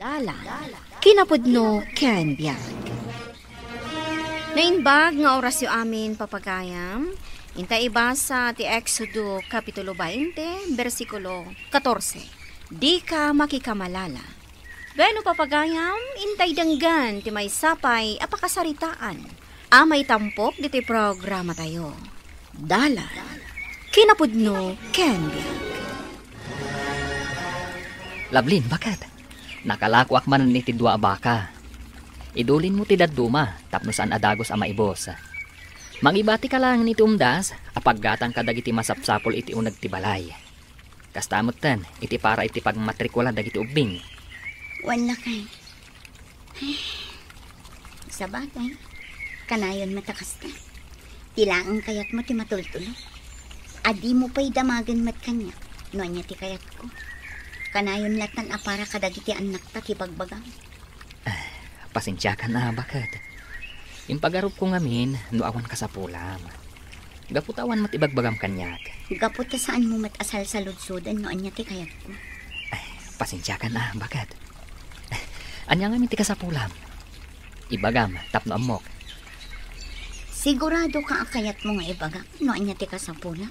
Dala, kinapudno ken biyag. Nainbag nga oras yu amin papagayam, inta iba sa ti Exodo Kapitulo 20, versikulo 14. Di ka makikamalala. Bueno papagayam, intay danggan ti may sapay apakasaritaan. Amay tampok diti programa tayo. Dala, kinapudno ken biyag. Lablin, bakit? Nakalakwak man ni ti dua baka. Idulin mo ti daduma, tapno saan adagos ama ibos. Mangibati ka lang ni ti umdas, apaggatang kadagiti masapsapol iti unag ti balay. Kastamot tan, iti para iti pagmatrikula dagiti ubing. Wala kay. Sa bagay, kanayon matakas na. Tilaan kayat mo ti matultulo. Adi mo pa'y damagan mat kanya, no anya ti kayat ko. Kanayon latan apara kadagiti anak ta ti bagbagang. Pasensya ka na, bakit? Impagarup ko ngamin, no awan ka sa pulam. Gaputawan mat ibagbagam kanyak. Gaputa saan mo mat asal sa ludsudan, no anya ti kayat ko. Pasensya ka na, bakit? Anya ngamin ti ka sa pulam. Ibagam, tapno amok. Sigurado ka akayat mo nga ibagam, no anya ti kasapula?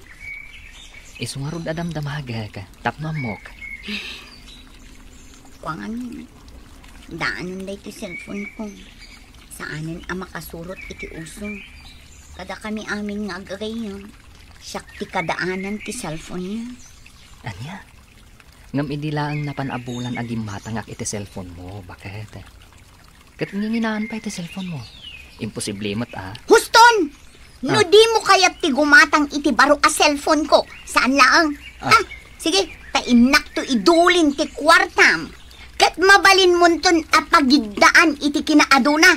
Isungarod adam damaga ka, tapno amok. Kuangan, daanon da iti cellphone ko. Saanin ang makasurot iti usong. Kada kami amin nga agagayon, siyak ti kadaanan ti cellphone niya. Anya? Ngam idilaang napanabulan agim matangak iti cellphone mo, bakit? Kat nginginaan pa iti cellphone mo. Imposible mo't Huston! No di mo kayat ti gumatang iti baro a cellphone ko. Saan laang? Sige, tainak to idulin ti kwartam. Kat mabalin mo ton apagigdaan iti kinaaduna.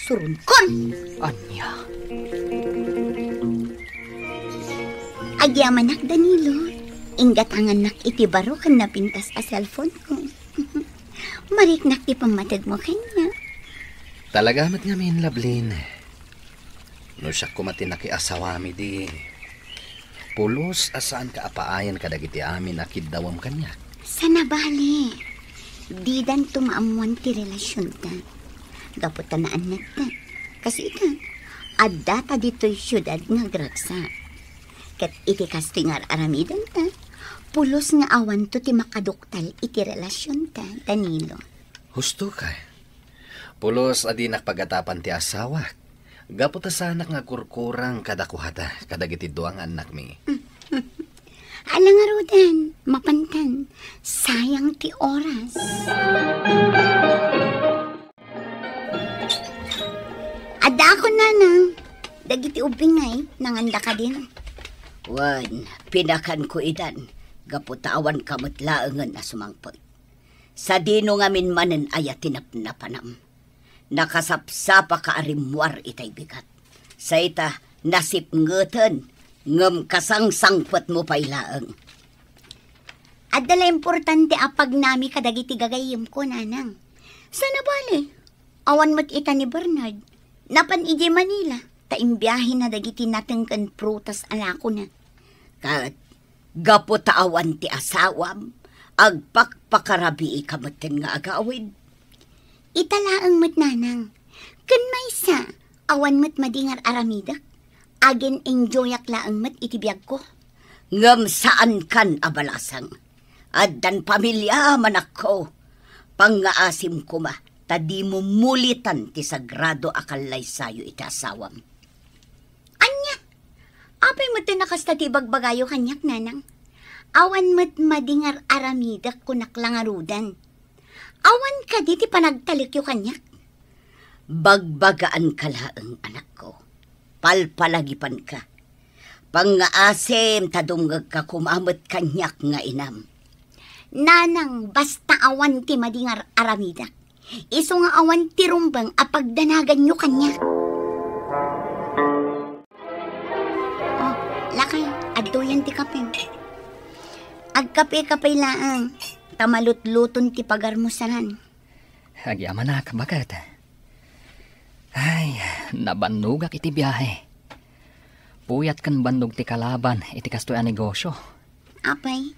Surunkon! Anya? Agyamanak, Danilo. Inggatangan nak iti baro kan napintas a cellphone ko. Mariknak ti pamatag mo kanya. Talaga mat ngamin, Lablin. No siya kumatinaki asawami di. Pulos asaan ka apaayan kadagiti amin akid dawam kanya. Sana bali. Di dan tumaamuan ti relasyon ta. Gaputanaan na ta. Kasi ita, adda ta dito'y syudad nga gragsa. Kat iti kastingar aramidan ta. Pulos nga awan to ti makaduktal iti relasyon ta, Danilo. Husto ka. Pulos adi nakpagatapan ti asawa. Gaputa sanak nga kurkurang kadakuhata kadagiti duang anak mi. Alang nga rodan, mapantan, sayang ti oras. Ada ako nanang, dagiti ubing ngay, nanganda ka din. Wan, pinakan ko idan, gaputawan kamutlaangan na sumangpot. Sa dino ngamin manen ayatinap na panam. Nakasapsapa ka arimwar itay bigat. Sa ita, nasip ngeten, ngem kasang-sangpot mo pailaang. Adala importante apag nami kadagiti gagayim ko, nanang. Sana bali, awan mo't ita ni Bernard. Napan ije Manila, taimbiyahin na dagiti natin kan prutas alako na. Kat, gaputaawan ti asawam, agpakpakarabi ikamutin nga agawid. Italaang mat nanang, kan may sa, awan mat madingar aramidak, agen enjoyak laang mat itibiyag ko. Ngam saan kan abalasang, addan pamilya manak ko, pangaasim ko ma, tadi mo mulitan ti sagrado akalay sayo iti asawam. Anya, apay mat nakasta ti bagbagayo kanyak nanang, awan mat madingar aramidak kunaklangarudan. Awan ka di ti panagtalik yung kanyak. Bagbagaan ka laang anak ko. Palpalagipan ka. Pangaasim tadunggag ka kumamot kanyak nga inam. Nanang basta awan ti madingar aramida. Iso nga awan ti rumbang apagdanagan nyo kanyak. Oh, lakay, aduyan ti kape. Agkape-kapay laang. Tamalut-luton ti pagarmusanan. Agyaman na, bakit? Ay, nabanugak iti biyahe. Puyat kan bandog ti kalaban, iti kastoy a negosyo. Apay,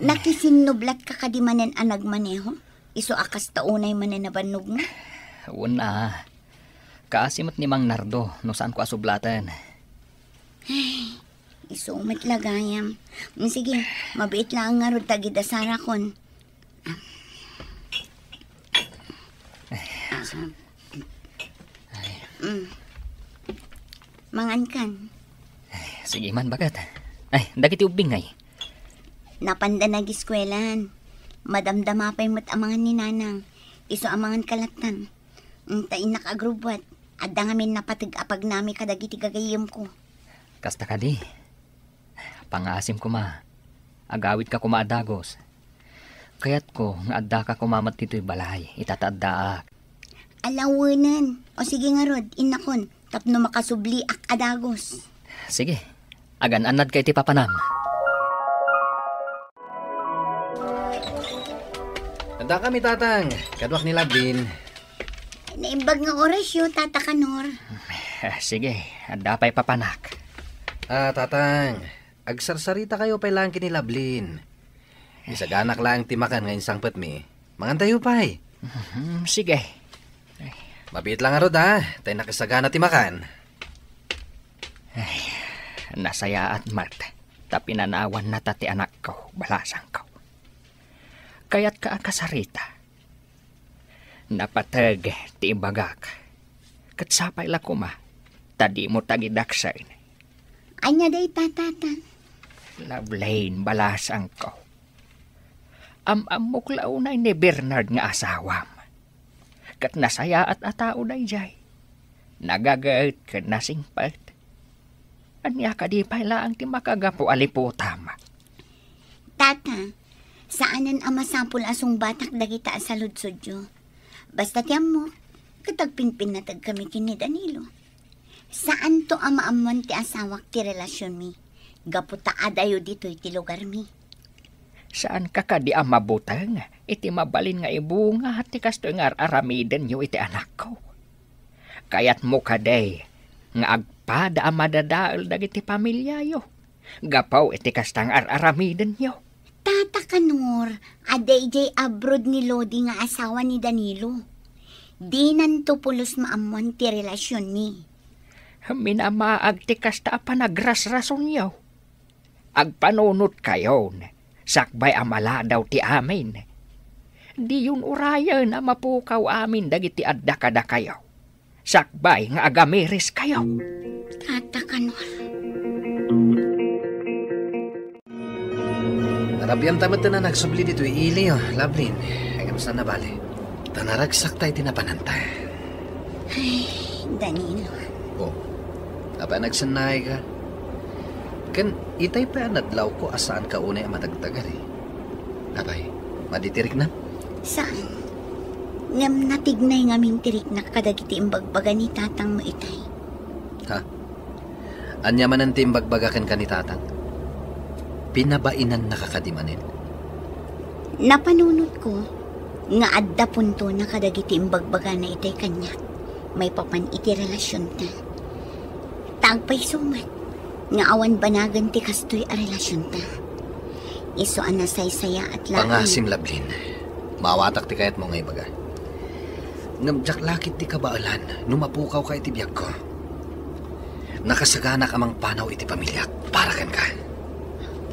nakisinublat ka kadimanen a nagmaneho? Iso akas taunay mananabanog mo. Una, kaasimot ni Mang Nardo no saan ko asublatan. Iso matlagayam. Sige, mabait lang nga ron tagidasara kon. Mangan kan. Sige man, bagat. Ay, dagiti ubing ngay. Napanda nag-iskwelan. Madamdama pa'y matamangan ni Nanang. Iso amangan kalatan. Tain nakagrubwat. Adda ngamin napatag-apag nami kadagiti gagayim ko. Kasta ka di. Pangasim ko ma. Agawid ka kumaadagos. Kaya't ko, nga adda ka kumamat dito'y balay. Itataddaak. Alawanan. O sige nga rod, inakon. Tapno makasubli ak adagos. Sige, agan-anad kay ti papanam. Tanda kami, tatang. Kadwak ni Labin. Naimbag nga orasyo, Tata Kanor. Sige, adda pa'y papanak. Tatang. Agsarsarita kayo pa'y lang kini Lablin. Isaganak lang timakan ngayon sangpet mi. Mangantayo pa'y. Sige. Mabit lang arod Tay nakisagana timakan. Nasaya at mat. Tapinanawan na tati anak ko. Balasang ko. Kaya't ka akasarita. Napatag ti ibagak. Katsapay la kuma. Tadi mo tagidaksain. Anya day tatata. Lablain balasang ko. Muklaw na ni Bernard nga asawam. Kat nasaya at atao na jay. Nagagait ka na singpat. Anya ka di pala ang timakagapo aliputam. Tata, saanan ang masampul asong batak dagita sa ludsudyo? Basta tiyam mo, katagpinpin na tag kami kini Danilo. Saan to ang maamuan ti asawak ti relasyon mi? Gaputa adayo dito'y ti lugar mi. Saan ka di ang mabutang? Iti mabalin nga ibunga at ikasto nga aramiden nyo iti anak ko. Kaya't mo kaday, nga agpada ang madadaal dagiti pamilya yo. Gapaw iti kastang aramiden nyo. Tata Kanor, aday jay abroad ni Lodi nga asawa ni Danilo. Di nanto pulos maamuan ti relasyon ni. Minamaag ti kasta panagrasrason nyo. Agpanunot kayo, sakbay amala daw ti amin. Di yun uraya na mapukaw amin dagiti adda kada kayo. Sakbay nga agamiris kayo. Tata Kanor. Narabyan tamat na nagsubli dito ili, Lablin. Hanggang saan na bali. Tanaragsak tayo tinapananta. Ay, Danilo. Apa nagsanay ka? Kan itay pa nadlaw ko asaan ka unay ang matagtagal Abay, maditirik na? Saan? Ngam natignay ngaming tirik na kadagiti imbagbaga ni tatang mo itay. Ha? Anya man ang timbagbaga ka ni tatang? Pinabainan nakakadimanin? Napanunot ko, nga adda punto na kadagiti imbagbaga na itay kanya. May papan iti relasyon ta. Tagpay sumat, nga awan banagan ti kastoy a relasyon ta. Iso anasaysaya at lain. Pangasim, Lablin. Mawatak ti kayat mo ngay baga. Ngamjak lakit ti kabaalan, numapukaw ka iti biyag ko. Nakasagana ka mang panaw iti pamilya, para kan ka.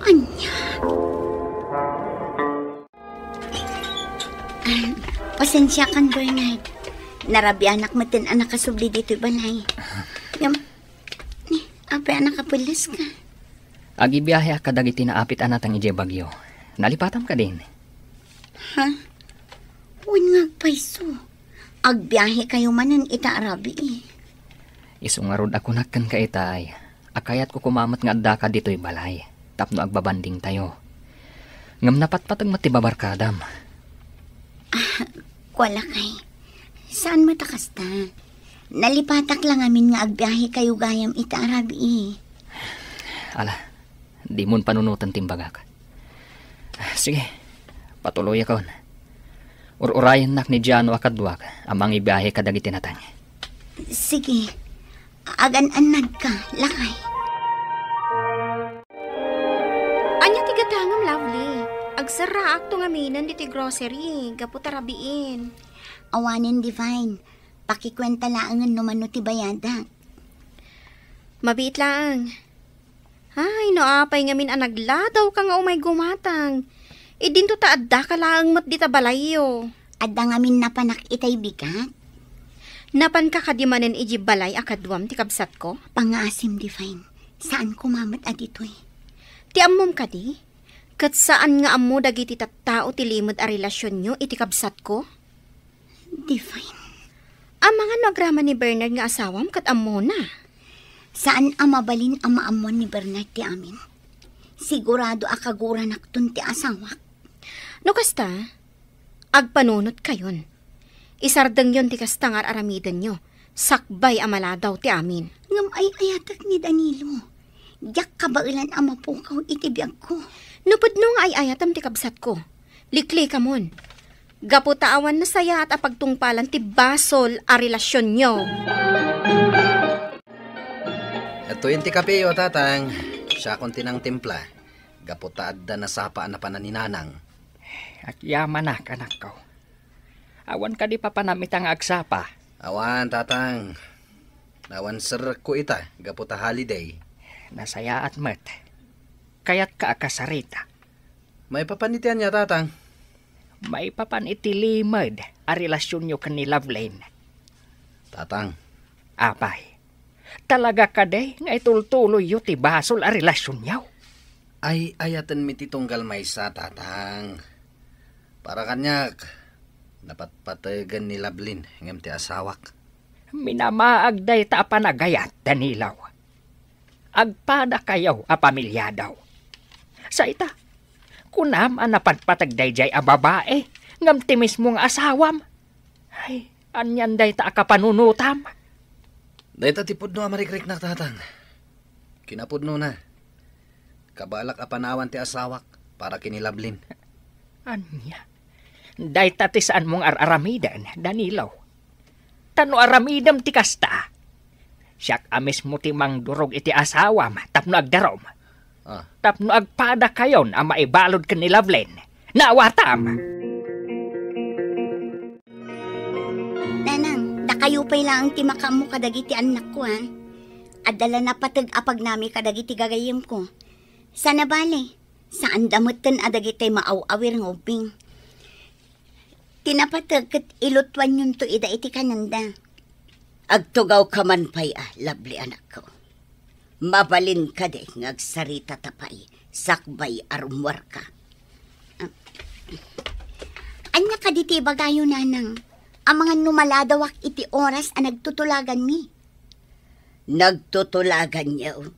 Anya? Pasensya kan, Bernard. Narabianak matin anak kasubli dito balay. Apa anak kapulas ka? Agi biyahe ka dagiti naapit anatang ije bagyo. Nalipatam ka din. Ha? Huwag nga paiso. Agbiyahe kayo manan ita arabi Isungarod ako nakkan ka itay. Akayat ko kumamat nga adda ka dito'y balay. Tapno agbabanding tayo. Ngam napatpatag matibabarkadam. Wala kay. Saan matakas ta? Nalipatak lang amin nga agbiyahe kayo gayam ita arabi Ala, di mon panunutan timbagak. Sige, patuloy ako. Urayan nak ni Giano akadwak amang ibiyahe kadagiti natang. Sige, agan-anad ka, lakay. Anya tigatangam, Lovely. Agsara akto nga minan diti grocery, gapu tarabiin. Awanin, Divine. Pakikwenta laangan no mano ti bayada. Mabiit lang. Ay, no apay nga min anagladaw ka nga umay gumatang. Idinto ta adda ka lang mat dita balayo. Adda nga min napanak itay bigat. Napan ka kadimanen iji balay akadwam ti kabsat ko? Pangasim, Divine. Saan kumamat aditoy? Ti ammom ka di? Kat saan nga ammo dagiti tattao ti limod a relasyon nyo iti kabsat ko? Divine. Ang mga nagrama ni Bernard nga asawam kat ammo na. Saan amabalin ang maamuan ni Bernard ti amin? Sigurado akagura naktun ti asawak. No kasta, agpanunot kayon. Isardeng yon ti kastangar aramidan nyo. Sakbay amala daw ti amin. Ngam ay ayatak ni Danilo. Yak kabailan ang mapukaw itibiyag ko. Nupod no nga ay ayatam ti kabsat ko. Likli ka mon. Gaputaawan na saya at apagtungpalan ti basol a relasyon nyo. Ito yung ti kapeyo, tatang. Siya kon tinang timpla. Gaputaad da na sapaan na pananinanang. At yaman na, anak ko. Awan ka di pa panamitang agsapa. Awan, tatang. Awan sir ko ita, gaputa holiday. Nasaya at mat. Kaya't ka akasarita. May papanitian niya, tatang. May papan itilimad a relasyon nyo kan ni Loveline. Tatang. Apay. Talaga ka day nga itultuloy yu ti basol a relasyon nyaw. Ay ayatan mi titunggal may sa, tatang. Para kanyak, dapat patagan ni Lablin, ngem ti asawak. Minamaag day ta panagayat, Danilaw. Agpada kayaw a pamilya daw. Sa ita, kunam ang napadpatagday jay a babae, ngam ti mismong asawam. Ay, anyan day ta akapanunutam. Day ta tipod no amarikrik na, tatang. Kinapod no na. Kabalak apanawan ti asawak para kinilablin. Anya, day ta ti saan mong aramidan, Danilaw. Tano aramidam ti kasta. Siyak amis mo ti mang durog iti asawam, tapno agdarom. Tapno agpada kayon ang maibalod ka ni Loveline. Naawatam! Nanang, dakayupay lang ti makamu kadagiti anak ko, ha? Adala na patag apag nami kadagiti gagayim ko. Sana bale, saan damutan adagiti maaw-awir ngoping. Tinapatag kat ilutwan yun to ida iti kananda. Agtugaw ka man pa'y lovely anak ko. Mabalin ka de ngagsarita tapay, sakbay arumwar ka. Anya ka diti bagayo, nanang. Ang mga numaladawak iti oras ang nagtutulagan mi. Nagtutulagan niyo.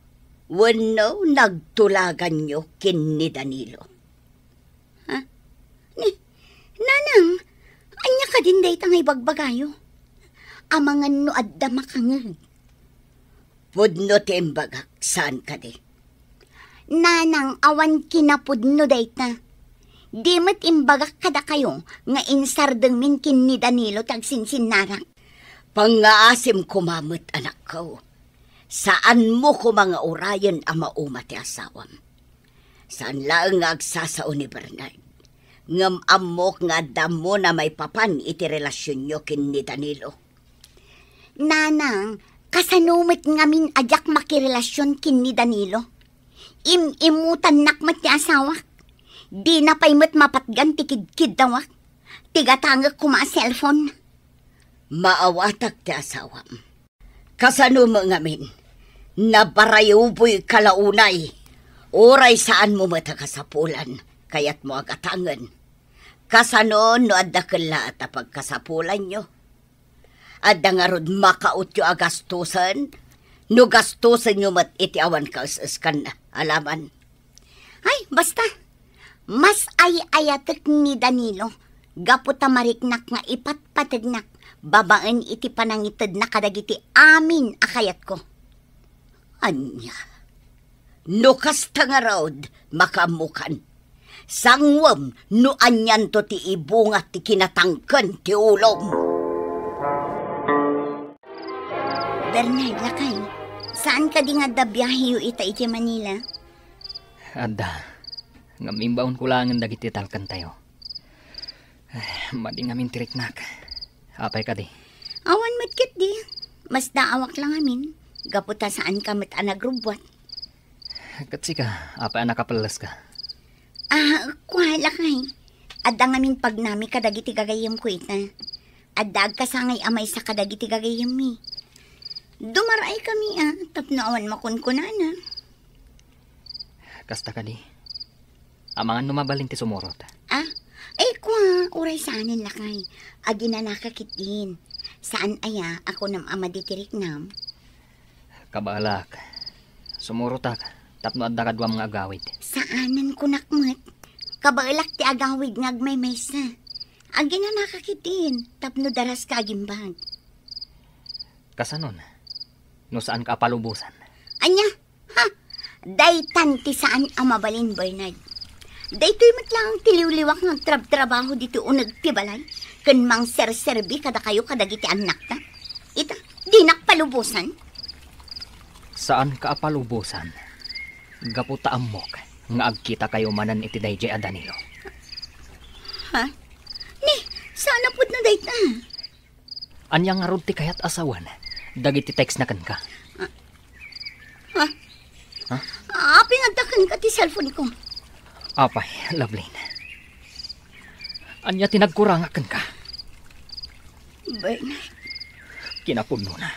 Wano nagtulagan niyo kin ni Danilo. Ha? Nanang, anya ka din day tangay bagbagayo. Ang mga nuadda makangag. Pudno timbagak, saan ka de? Nanang, awan kinapudno dayta. Di mo't imbagak kada kayo nga insardeng min kin ni Danilo tagsinsinarang. Pangaasim kumamot anak ko. Saan mo ko mga urayan ang maumati asawam? Saan lang nga agsasao ni Bernard? Ngam amok nga damo na may papan iti relasyon nyo kin ni Danilo. Nanang, kasanumit ngamin ajak makirelasyon kin ni Danilo. Imutan nakmat ni asawak. Di na pa'y mapatgan tikid-kid dawak. Tigatangag kuma cellphone. Maawatak ti asawam. Kasano mo ngamin? Nabarayuboy kalaunay. Oray saan mo matakasapulan. Kaya't mo agatangan. Kasano no adda kala at pagkasapulan nyo. Adda nga rod makautyo agastusan. No gastusan nyo mat iti awan kausaskan na. Alaman. Ay, basta. Mas ay-ayatek ni Danilo. Gaputa mariknak nga ipatpatagnak. Babaan iti panangitid na kadagiti amin akayat ko. Anya. No kasta nga raod makamukan. Sangwam no anyan to ti ibunga ti kinatangken ti ulom. Bernard, lakay. Saan ka di nga dabiyahe yu ita iti Manila? Ada, Ngamimbaon ko lang ang dagiti talkan tayo. Madi ngamin tiriknak. Apay ka di. Awan matkit di. Mas daawak lang amin. Gaputa saan ka mat anagrubwat. Katsi ka, apay nakapalas ka. Kuhala kay. Adda ngamin pag nami kadagiti gagayam ko ita. Adda ka sangay amay sa kadagiti gagayam mi. Dumaray kami tapno awan makunkunana. Kasta ka di. Amangan numabalin ti sumurot. Uray saanin lakay. Agi na nakakitin. Saan aya ako nam ama ditirik nam? Kabalak. Sumurutak. Tapno adda kadwa mga agawid. Saanan ko nakmat? Kabalak ti agawid ngagmay maysa. Agi na nakakitin. Tapno daras ka agimbag. Kasanon? No saan ka palubusan? Anya? Daytan ti saan amabalin, Bernard. Daytoy matlang tiliw-liwak ng trabaho dito o nagtibalay. Kan mang ser-serbi kada kayo kadagiti anak ta. Ita, di nakpalubusan. Saan ka palubusan? Gaputa amok nga agkita kayo manan iti dayjay a Danilo. Ni, sana pud na dayta. Anyang nga rod ti kayat asawan. Dagiti text na kan ka. Pinagdakan ka ti cellphone ko. Apay, Lovelyn. Anya tinagkurangakan ka. Bernard. Kinapuno na.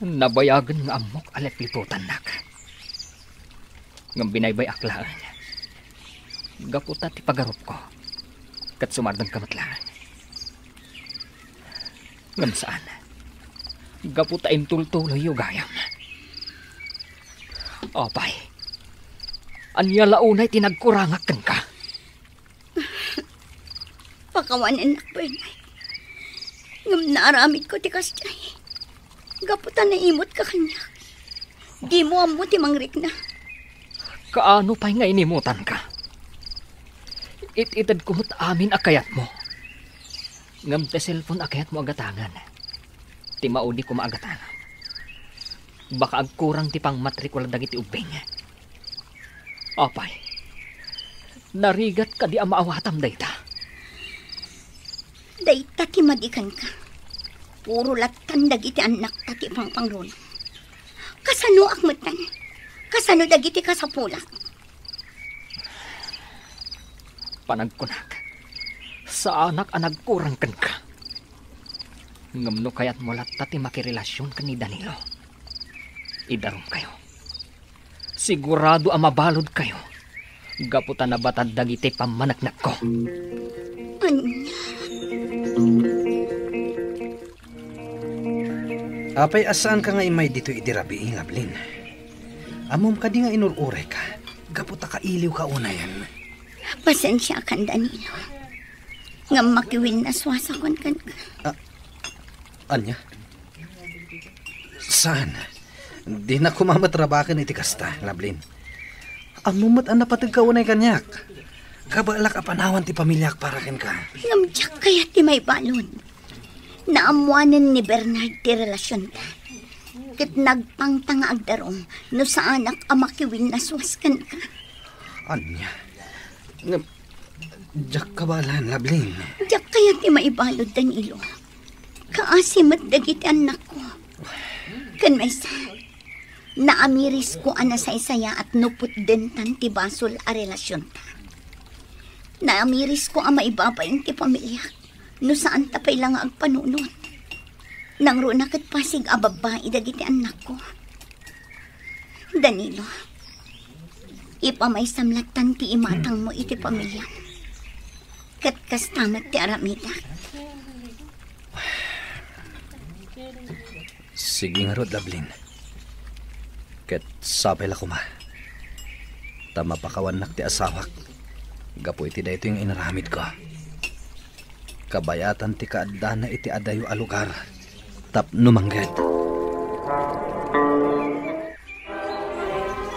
Nabayagan nga amok alepitutan nak. Ngam binaybay aklaan. Gaputa ti pagarup ko. Kat sumardang kamatlaan. Ngam saan? Gaputa intultuloy yung gayam. Opay. Anya launay tinagkurangakan ka. Pakawanan nak, Bernard. Ngam naaramid ko ti kastay. Gaputa na imot ka kanya. Di mo amo ti mangrik na. Kaano pa'y nga inimutan ka? Ititad kumot amin akayat mo. Ngam te cellphone akayat mo agatangan. Ti maudi ko maagatangan. Baka agkurang ti pang matrikula dagiti ubing. Apay, narigat ka di amaawatam dayta. Dayta ti madikan ka. Puro latan dagiti anak tati pang pangron. Kasano akmatan? Kasano dagiti kasapulak? Panagkunak. Sa anak anagkurang kan ka. Ngamno kayat mo latta ti makirelasyon ka ni Danilo. Idarom kayo. Sigurado mabalod kayo. Gaputan na batad dagiti pamanagnak ko. Apay asaan ka nga imay dito idirabi, Lovelyn? Amom ka di nga inurure ka. Gaputa ka iliw ka una yan. Pasensya kan, Danilo. Nga makiwin na swasakon kan ka. Anya? Saan? Di na kumamatrabakan iti kasta, Lovelyn. Amumot ang napatag ka unay kanyak. Kabalak apanawan ti pamilyak para ken ka. Ngamtsak kaya ti may balon. Naamuanan ni Bernard ti relasyon ta. Kat nagpangtanga agdarong no sa anak amakiwin na swaskan ka. Anya? Diyak kabalan, Lovelyn. Diyak kaya ti may balod, Danilo. Kaasimat dagiti anak ko. Kan may sa naamiris ko ana sa isaya at nuput din tan ti basol a relasyon ta. Naamiris ko ang maibabayin ti pamilya no saan tapay lang agpanunod. Nang runa kat pasig ababae dagiti anak ko. Danilo, ipamaisamlatan ti imatang mo iti pamilya. Kat kastamat ti aramida. Sige nga rod, Lovelyn. Ket sapay la kuma. Tama pakawanak ti asawak. Gapo iti dayto yung inaramid ko. Kabayatan ti kaadda na iti adayo a lugar. Tapno mangged.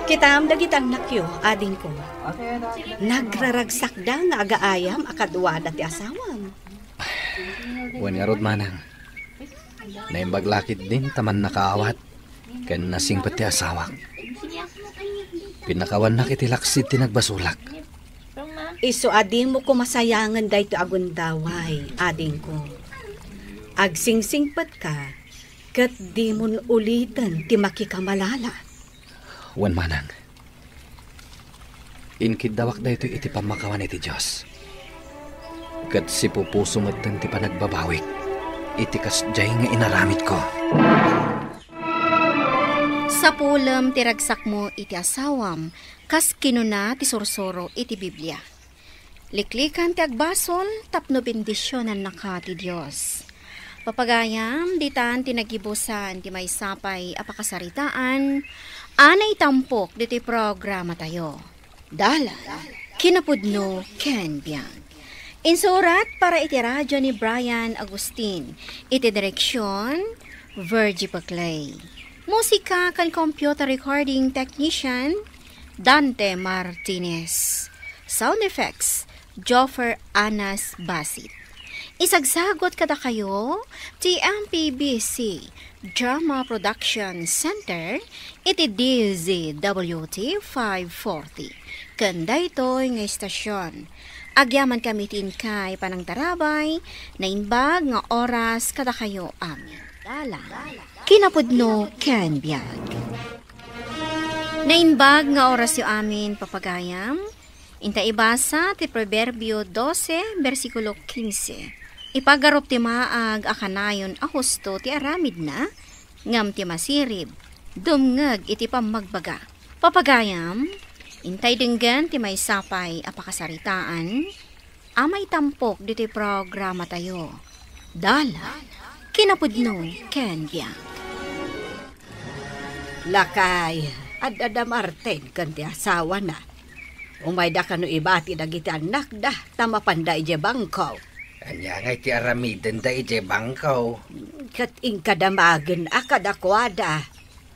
Kitam dagitang nakyo, ading ko. Nagraragsakda nga agaayam akaduwada ti asawam. Wen nga rod manang. Naimbaglakit din taman nakaawat. Ken nasing pati asawak. Pinakawan na kitilaksid tinagbasulak. Iso ading mo ko masayangan dahito agundaway, ading ko. Agsingsingpat ka, kat di mo ulitan ti makikamalala. Wan manang. Inkidawak dahito iti pamakawan iti Diyos. Kat si pupuso matan ti panagbabawik. Iti kasjay nga inaramid ko. Sa pulam ti ragsak mo iti asawam, kas kinuna ti sursuro iti Biblia. Liklikan ti agbasol, tapno bendisyonan naka ti Diyos. Papagayam, ditan ti nagibusan ti may sapay apakasaritaan, anay tampok diti programa tayo. Dala, kinapudno Ken Biag. Insurat para iti radyo ni Brian Agustin, iti direksyon, Virgie Paclay. Musika kan computer recording technician, Dante Martinez. Sound effects, Joffer Anas Basit. Isagsagot kada kayo, TMPBC Drama Production Center, iti DZWT 540. Kanda ito'y nga istasyon. Agyaman kami tinkay panang tarabay, na inbag nga oras kada kayo amin. Dala, kinapudno Ken Biag. Na inbag nga oras yo amin papagayam, inta ibasa ti Proverbio 12, versikulo 15. Ipagarup ti maag akanayon a husto ti aramid na, ngam ti masirib, dumngeg iti pamagbaga. Papagayam, intay denggan ti may sapay apakasaritaan, amay tampok diti programa tayo. Dala, kinapudno Ken Biag. Lakay, adada Martin kan ti asawa na. Umayda ka no ibati dagiti anak dah, tamapanda ije bangkaw. Anya nga iti aramiden da ije bangkaw. Kat inkadamagen akadakwada.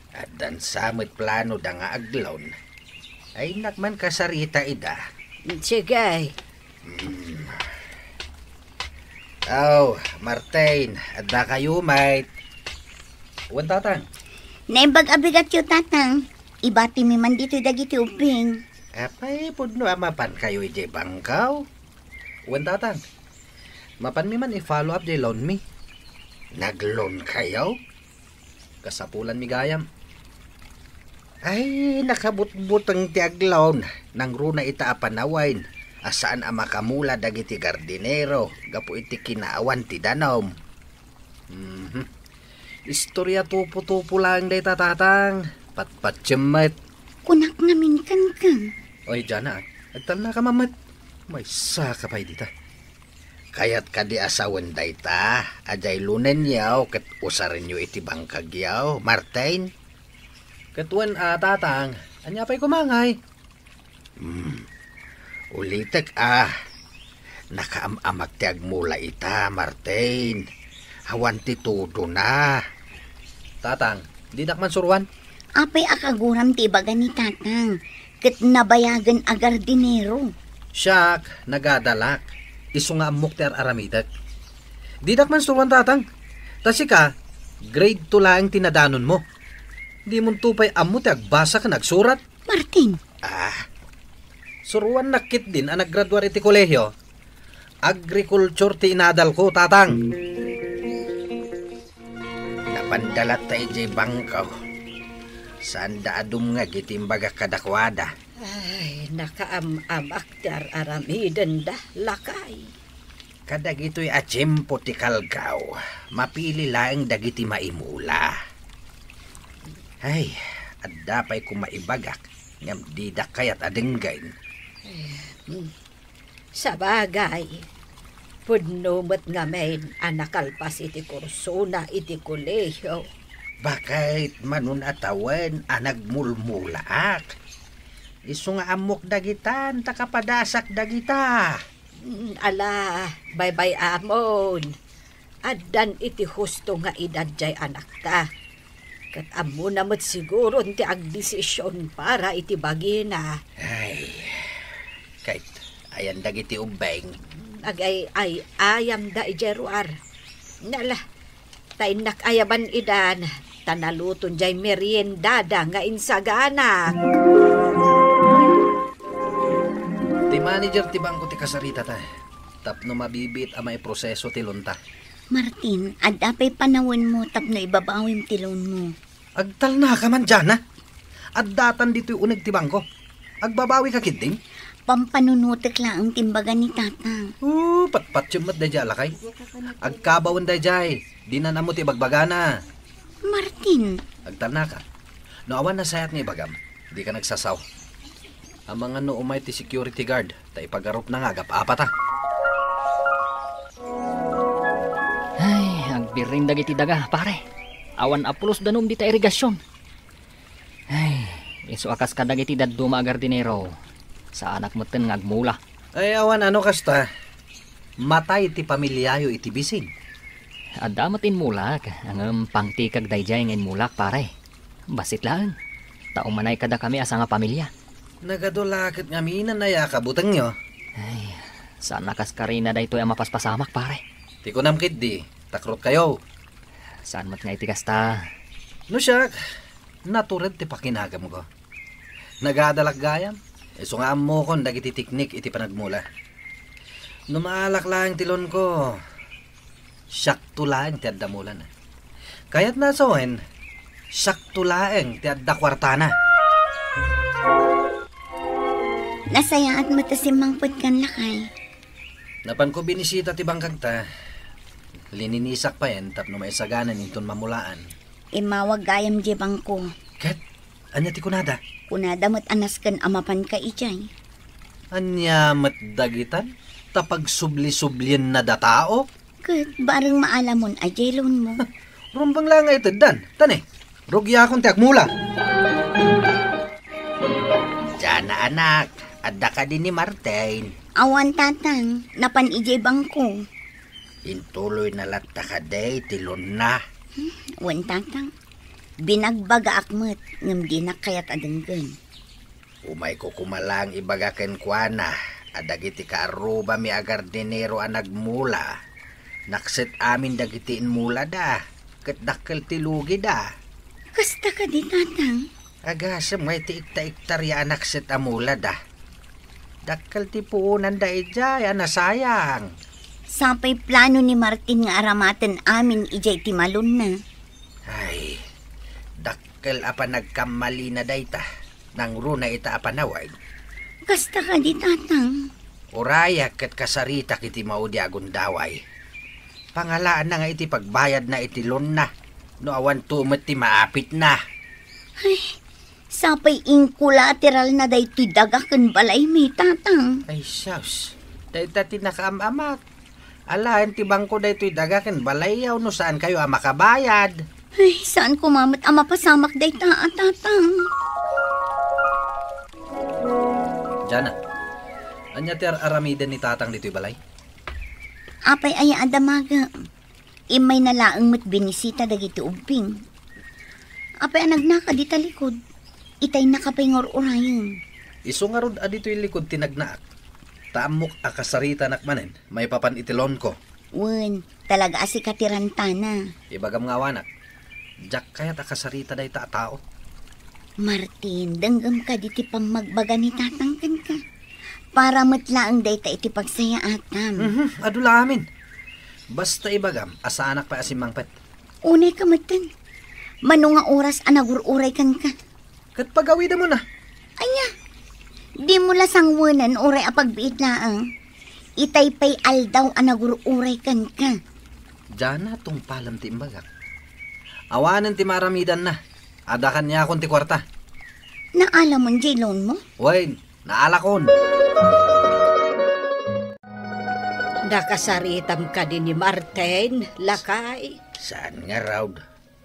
At dan samit plano da nga aglon. Ay nakman kasarita ida. Sige. Martin, adda kayo, mate. Uwan tatang. Naimbag abigat yu, tatang. Ibati mi man dito dagiti uping. Apay, pudno mapan kayo ije bangkaw. Uwan tatang. Mapan mi man i-follow up di loan mi. Nag-loan kayo? Kasapulan mi gayam. Ay, nakabut-butang tiaglaon nang runa ita apanawain. Asaan ang makamula dagiti gardinero, gapu iti kinaawan ti danom. Istorya tupo-tupo lang day tatatang, patpatsyemmet. Kunak namin kan. Oy, Jana, agtal na ka mamat. May saka pa'y dita. Kayat ka di asawan day ta, ajay lunen yaw, kat usarin nyo iti bangkag yaw, Martin. Katuan tatang, anya pa'y kumangay. Ulitek nakaamamag ti agmula ita, Martin. Hawan ti todo na. Tatang, di dakman surwan? Apay akaguram ti baga ni tatang. Kat nabayagan agar dinero. Siyak, nagadalak. Iso nga amok ti aramidak. Di dakman surwan, tatang. Tasika, grade 2 lang tinadanon mo. Di mo tupay amo ti agbasa ka nagsurat. Martin. Suruan nakit din ang naggraduar iti kolehyo. Agriculture ti inadal ko, tatang. Napandalat tayo jay bangkaw. Saan daadum nga gitimbaga kadakwada. Ay, nakaam-amak ti aramiden dah, lakay. Kadagito'y atsyempo ti kalgaw. Mapili lang dagiti maimula. Ay, adda pa'y kumaibagak. Ngam didak kayat adenggain. Sa bagay, pudnumot nga main anakalpas iti kursuna iti kolehyo. Bakit manun atawan anagmulmulaak? Isu nga amok dagitan, takapadasak dagita. Ala, bye-bye amon. Addan iti husto nga edad jay anak ta. Kat amo namat siguro ti agdesisyon para iti bagina. Ay, kahit ayan dagiti ubeng. Agay ay ayam da ijeruar. Nala, tainak ayaban idan. Tanaluton jay meriendada nga insagana. manager ti bangko ti kasarita ta. Tapno mabibit amay proseso ti lunta. Martin, adapay panawin mo tapno ibabawim tilon mo. Agtal na ka man dyan, ha? Addatan dito yung unag ti bangko. Agbabawi ka kidding? Pampanunutik lang ang timbaga ni tatang. Patpat yung mat dayjay alakay. Agkabawan dayjay. Di na namo ti bagbagana. Martin, Agtal na ka. No awan na sayat ni bagam. Di ka nagsasaw. Ang mga no umay ti security guard. Ta ipagarup na nga gap-apat ha. Ay, agbiring dagiti daga, pare. Awan apulos danom di ta irigasyon. Ay, iso akas ka dagiti dadduma agardinero. Sa anak mo ten ngagmula. Ay awan ano kasta. Matay ti pamilyayo iti bising. Adamatin mulak, ang pangtikag dayjay ngayon mulak, pare. Basit lang. Tao manay kada kami asa nga pamilya. Nagadulakit nga minan na yakabutang nyo. Ay, sana kas karina daytoy ang mapaspasamak, pare. Ti ko namkit di. Takrot kayo. Saan mat nga itigas ta? No siya, natured ti pakinagam ko. Nagadalak gayam. Iso nga mo kon dagiti tiknik iti panagmula. Numaalak lang tilon ko. Sakto lang ti adda mulan. Kaya't nasawen, sakto lang ti adda kwartana. nasayaan mo ta si Mangpud kan lakay. Napan ko binisita ti bangkag ta. Lininisak pa yan tapno may saganan inton mamulaan. Imawag gayam di bangko. Ket, anya ti kunada? Kunada mo't anas kan amapan ka ijay. Anya mat dagitan? Tapag subli-sublien na datao? Kat bareng maalamon ajay loan mo. Rumbang lang ay dan. Tane, rugya akong tiyak mula. Diyan na anak, adda ka din ni Martin. Awan tatang, napan ijay bangko. Intuloy na latta ka day, tilon na. Wan tatang, binagbaga akmet, ngam di na kayat adenggan. Umay ko kumalang ibagaken kuana. Adagiti ka aruba mi agar dinero ang nagmula. Nakset amin dagitiin mula da. Ket dakkel tilugi da. Kasta ka di tatang? Agasam ngay ti ikta-iktarya nakset amula da. Dakkel ti puunan da ijay, anasayang. Sapay plano ni Martin nga aramatan amin ijay timalon na. Ay, dakkel apa nagkamali na dayta. Nang runa ita apanaway. Kasta ka di tatang? Uraya ket kasarita kiti maudi agundaway. Pangalaan na nga iti pagbayad na itilon na. No awan tumet ti maapit na. Ay, sapay inkulateral na daytoy dagakan balay mi tatang. Ay, saus. Dayta ti nakaamamak. Alahan ti bangko daytoy dagaken balayaw no saan kayo makabayad. Ay, saan kumamat ang mapasamak dayta tatang? Jana, anya ti aramiden ni tatang dito'y balay? Apay aya adamaga. Imay nalaang mo't binisita dagiti ubing. Apay anagnaka di talikod. Itay nakapay ngor-urayon. Iso nga rod adito'y likod tinagnaak. Taamok akasarita nakmanen, may papan itilon ko. Wen, talaga asi katirantana. Ibagam nga wanak, jak kaya't akasarita day tao. Martin, danggam ka di ti pang magbaga ni tatangkan ka. Para matlaang day ta iti pagsaya atam. Adula amin. Basta ibagam, asa anak pa asim mangpet. Unay ka matan. Mano nga oras anagur-uray kan ka. Kat pagawida mo na. Anya, di mo lasangwanan uray apagbiit laang. Itay pay aldaw anagur-uray kan ka. Jana tong palam ti imbagak. Awanan ti maramidan na. Adakan niya akong ti kwarta. Naala mo loan mo? Wain, naalakon. Nakasaritam ka din ni Martin, lakay. Saan nga raw?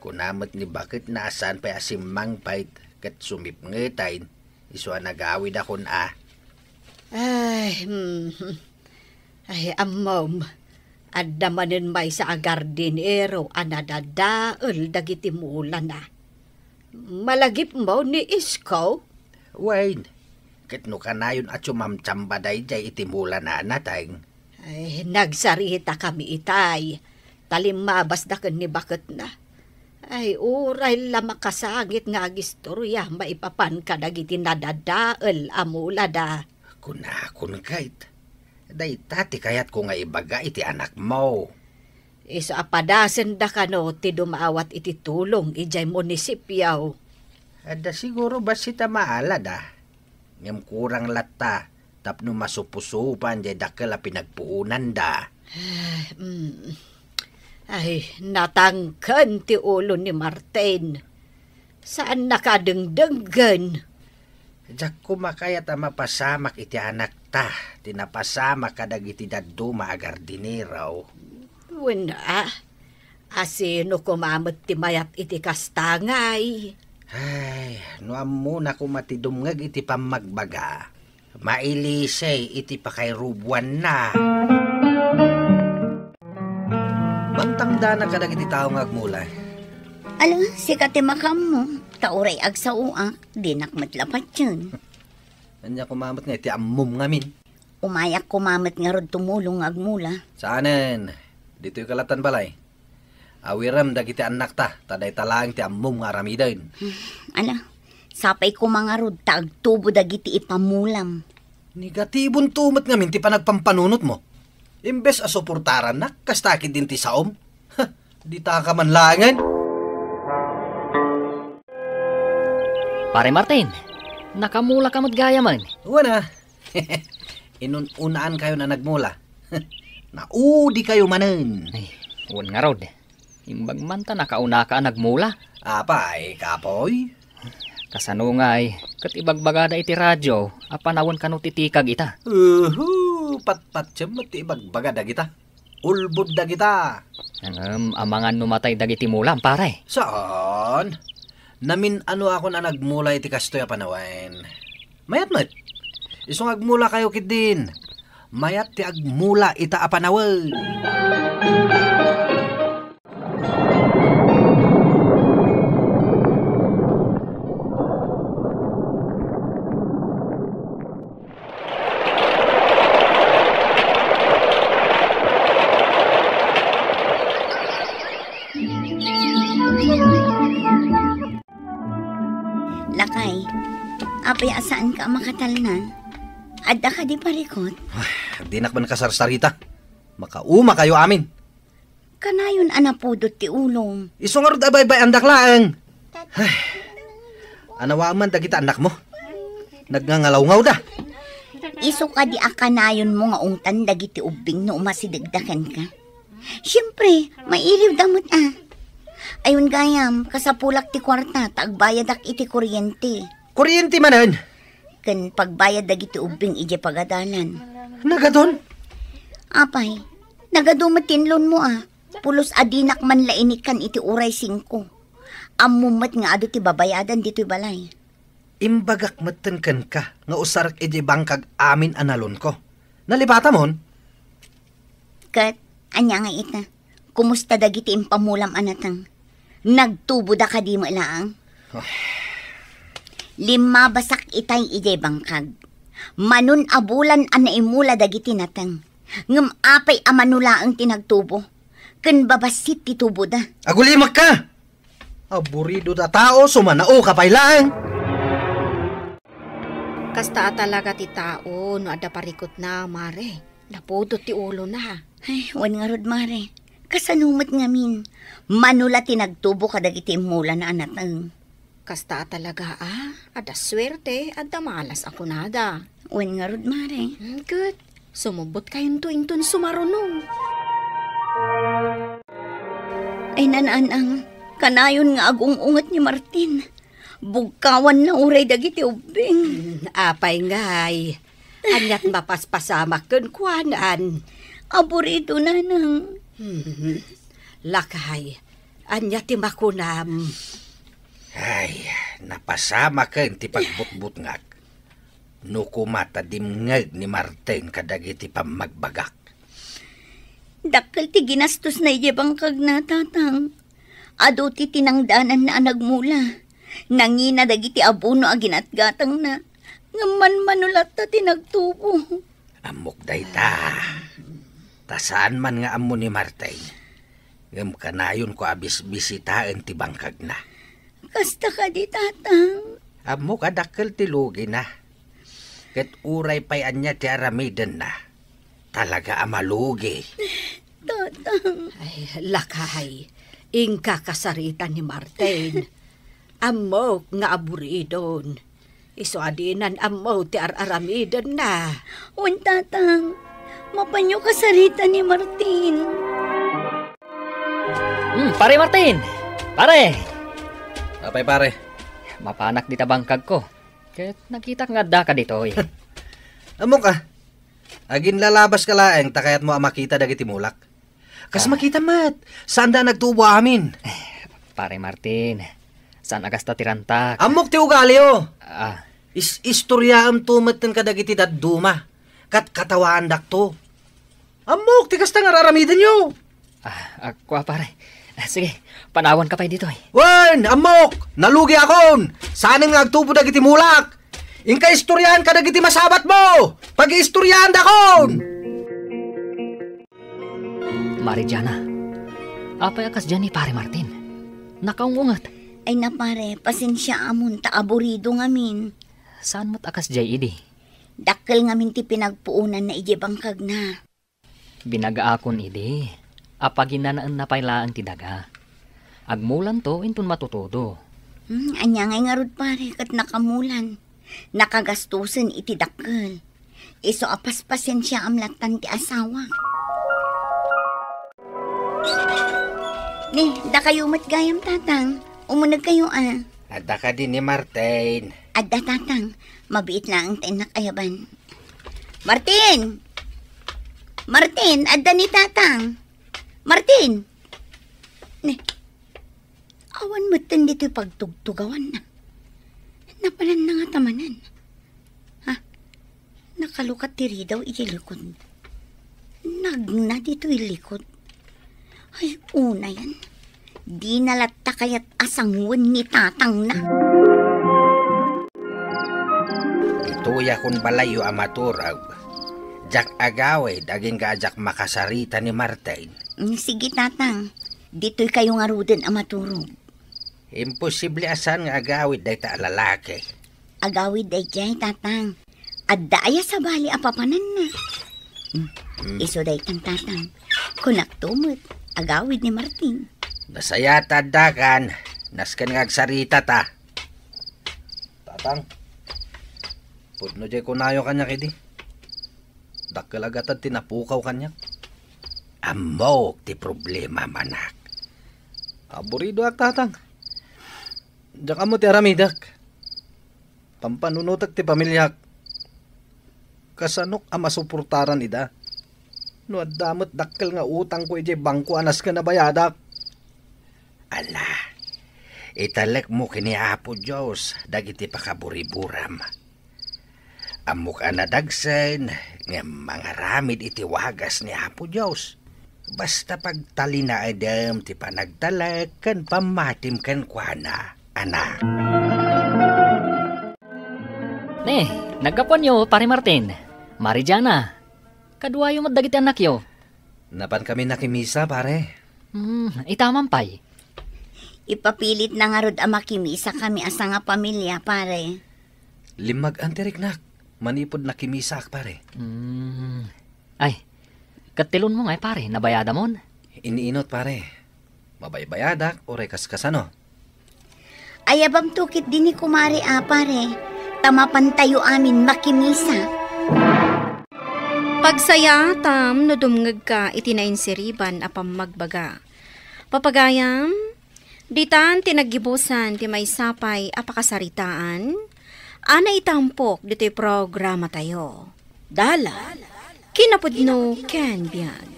Kunamot ni bakit naasan pa asim mangpait kat sumip ngitain. Iswa nagawid akon Ay, amom. Adda manen may sa agardinero anadadaol dagiti mula na. Malagip mo ni Isko? Wain, kat no kanayon at sumamtsambaday jay itimula na natay. Ay, nagsarita kami itay. Talimabas da ni bakit na. Ay, uray la makasangit nga gistorya maipapan ka dagiti nadadaol amula da. Kunakon kahit. Dayta ti kayat ko nga ibaga iti anak mo. Iso apadasen da kano ti dumaawat iti tulong ijay munisipyaw. Ada siguro ba sita maalad Ngem kurang lata. Tapno masupusupan jay dakala pinagpuunan da. Ay, natangkan ti ulo ni Martin. Saan nakadengdenggan? Jak ko makayat mapasamak iti anak ta. Tinapasamak kadag iti daduma agar diniraw. Wala. Asino kumamot ti mayat iti kastangay. Ay, nuam muna ko matidumngag iti pamagbaga. Mailisay iti pakayrubuan na. Bantangda na kadag iti tao nga agmula. Alam, si katimakam mo. Tauray agsaua, di nakmatlapat yun. Anya kumamot nga iti ammum ngamin. Umayak kumamit nga rod tumulong agmula. Saanen? Dito'y kalatan balay. Awiram dagiti anak ta, taday talang ti ammum nga ramidan. Ala, sapay ko mga rod, taagtubo dagiti ipamulam. Negatibon tumat ngamin ti panagpampanunot mo. Imbes asuportaran na, kastakid din ti saom. Di ta ka manlangan. Pare Martin, nakamula ka gaya man. Wana. Inununaan kayo na nagmula. Naudi kayo manen. Ay, huwag nga rod. Imbag man ta nakauna ka nagmula. Apay, kapoy. Kasano nga ay, kat ibagbagada iti radyo, apanawon ka no titikag ita. Pat siyam ti ibagbaga dagita. Ulbud dagita. Amangan numatay dagiti mulam, pare. Saan? Namin ano ako na nagmula iti kastoy apanawen. Mayat mat. Isong agmula kayo kit din. Mayat ti agmula ita apanawen. Lakay, apay asaan ka makatalnan? Adda ka di parikot? Di nakban kasarsarita. Makauma kayo amin. Kanayon anapudot ti ulong. Isong arod abay-bay andak laeng. Anawa man dagita anak mo. Nagngangalawngaw da. Iso ka di akanayon mo nga ungtan dagiti ubing no umasidagdakan ka. Siyempre, mailiw damot Ayun gayam, kasapulak ti kwarta, tagbayadak iti kuryente. Kuryente manan. Kan pagbayad dagiti ubing ije pagadalan. Nagadon? Apay, nagadumatinlon mo Pulos adinak man lainikan iti uray 5. Amumat nga ado ti babayadan dito'y balay. Imbagak matenken ka, nga usarak ije bangkag amin analon ko. Nalibata mon? Kat, anya nga ita, kumusta dagiti impamulam anatang? Nagtubo da ka di mo ilaang? 5 basak itay ije bangkag. Manun abulan anaimula dagiti natang. Ngem apay amanulaang tinagtubo. Ken babasit ti tubo da. Agulimak ka! Aburido da tao, sumanao ka pailaan. Kasta talaga ti tao, no ada parikot na, mare. Napudot ti ulo na. Ay, wan nga rod, mare. Kasanumat ngamin. Manula tinagtubo kadagiti mula na anatang. Kasta talaga, ada swerte, ada malas ako nada. Wan nga rod, mare. Good. Sumubot kayong tuintun sumarunong. Ay nananang, kanayon nga agong-ungat ni Martin. Bugkawan na uray dagiti ubing. Apay ngay. Anyat mapaspasamak kun kuanan. Aburido na nang. Lakay. Anyat ti makunam. Ay, napasama ka ti pagbutbutngag. Nukumata dimngag ni Martin kadagiti pamagbagak. Dakkel ti ginastos na ijebang kag natatang. Ado ti tinangdanan na nagmula. Nangina dagiti abuno aginatgatang na. Ngaman manulat ta tinagtubo. Amok dayta. Tasaan man nga amo ni Martin. Ngem kanayon ko abis bisitaan ti bangkag na. Kasta ka di tatang. Amok adakkel ti lugi na. Ket uray pay anya ti aramiden na. Talaga amalugi. Tatang. Ay, lakay. Ingka kasaritan ni Martin. Amok nga aburidon. Iso adinan amo ti aramiden na. Wan tatang. Mapanyo kasarita ni Martin. Pare Martin! Pare! Apay pare. Mapanak di tabangkag ko. Kaya nakita nga da ka dito eh. Amo ka. Agin lalabas ka laeng takayat mo makita dagiti mulak. Kas makita mat. Saan da nagtubo amin? Pare Martin, saan agasta tirantak? Amok ti ugali oh. Ah, Istorya am tumat ng kadagiti dadduma. Kat katawaan dakto. Amok ti kasta nga raramiden nyo. Ako pare. Sige, panawan ka pa dito eh. Wen, amok! Nalugi akon! Saan nga nagtubo dagiti mulak? Ingka istoryahan ka dagiti masabat mo! Pag-istoryahan dakon! Marijana, apay akas dyan ni pare Martin. Nakaungungat. Ay na pare, pasensya amon ta aburido ngamin. Saan mo't akas jay idi? Dakkel ngamin ti pinagpuunan na ijebangkag na. Binaga akon idi. Apaginanaan na pailaan ti daga. Agmulan to intun matutudo. Anya ngay nga rod pare kat nakamulan. Nakagastusan iti dakkel. Iso apas pasensya amlatan ti asawa. Da kayo matgayam tatang. Umunag kayo Adda ka din ni Martin. Adda tatang. Mabiit lang ang tenak ayaban. Martin! Martin, adda ni tatang. Martin! Awan mo dito pagtugtugawan na. Napalan na nga tamanan. Nakalukat tiri daw ilikod. Nagna dito ilikod. Ay, una yan. Di nalatta kaya't asangwan ni tatang na. Ituya kun balayo amaturag. Jak agaway, daging gaajak makasarita ni Martin. Sige tatang, dito'y kayo nga ruden amaturog. Imposible asan nga agawid day ta lalaki. Agawid day jay tatang. Adda aya sa bali apapanan na. Iso day tang tatang. Kunak tumot, agawid ni Martin. Nasaya tadakan, naskan nga agsarita ta. Tatang, pudno jay kunayo kanya kidi. Dakkalagatan tinapukaw kanya. Amok ti problema manak. Aburido ak tatang. Diyak mo ti aramidak. Pampanunotag ti pamilyak. Kasanok ang masuportaran ida. No adamot dakkel nga utang ko iti bangko anas ka na bayadak. Ala, italek mo kini Apo Diyos dagiti pakaburiburam. Amok anadagsen nga mga ramid iti wagas ni Apo Diyos. Basta pagtali na adam ti panagtalek kan pamatim kan kuana, anak. Nagkapon yo, pare Martin. Marijana, kaduayo madagiti anak yo. Napan kami nakimisa, pare. Itaman pay. Ipapilit na nga rod makimisa kami asa nga pamilya, pare. Limag antirik nak. Manipod nakimisak, pare. Ay, katilon mo nga pare, nabayada mon. Iniinot, pare. Mabaybayadak o rekas-kasano. Ayabang tukit din ni kumari pare. Tamapan tayo amin makimisa. Pagsaya tam no dumngag ka itinayinsiriban apam magbaga. Papagayam, ditan tinagibusan ti may sapay apakasaritaan, ana itampok dito'y programa tayo. Dala, kinapudno ken biyag.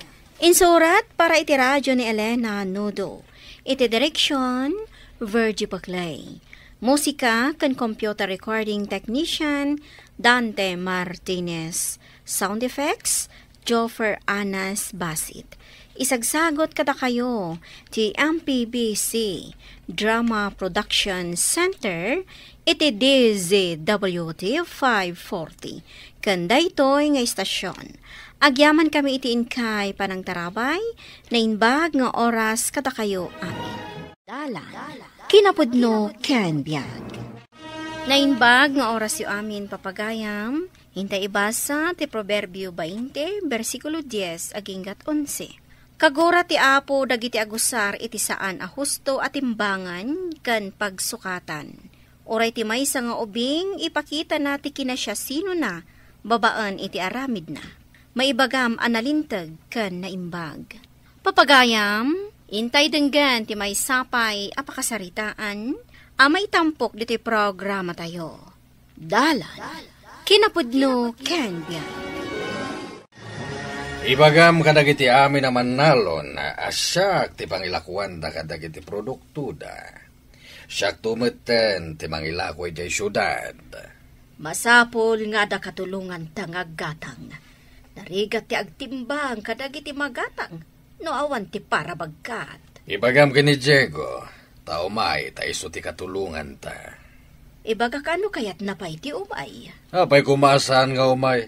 Insurat para iti radyo ni Elena Nudo. Iti direksyon, Virgie Paclay. Musika kan computer recording technician, Dante Martinez. Sound effects, Joffer Anas Basit. Isagsagot kada kayo ti MPBC Drama Production Center iti DZWT 540. Kanda ito'y nga istasyon. Agyaman kami iti inkay panang tarabay na inbag nga oras kada kayo amin. Dala, kinapudno ken biyag. Nainbag nga oras yu amin papagayam, hintay ibasa ti Proverbio 20, versikulo 10, aginggat 11. Kagura ti Apo dagiti agusar iti saan a husto at timbangan kan pagsukatan. Oray ti maysa nga ubing ipakita na ti kinasya sino na babaan iti aramid na. Maibagam analintag kan naimbag. Papagayam, intay denggan ti may sapay apakasaritaan, amay tampok diti programa tayo. Dalan, kinapudno ken biyan. Ibagam kadagiti amin naman nalon na asyak ti pangilakuan da kadagiti produkto da. Siyak tumeten ti mangilakoy di syudad. Masapol nga da katulungan tangag gatang. Narigat ti agtimbang kadagiti magatang. No awan ti para bagkat. Ibagam kini Diego, tao may ta iso ti katulungan ta. Ibaga kano kayat napay ti umay. Apay kumasaan nga umay.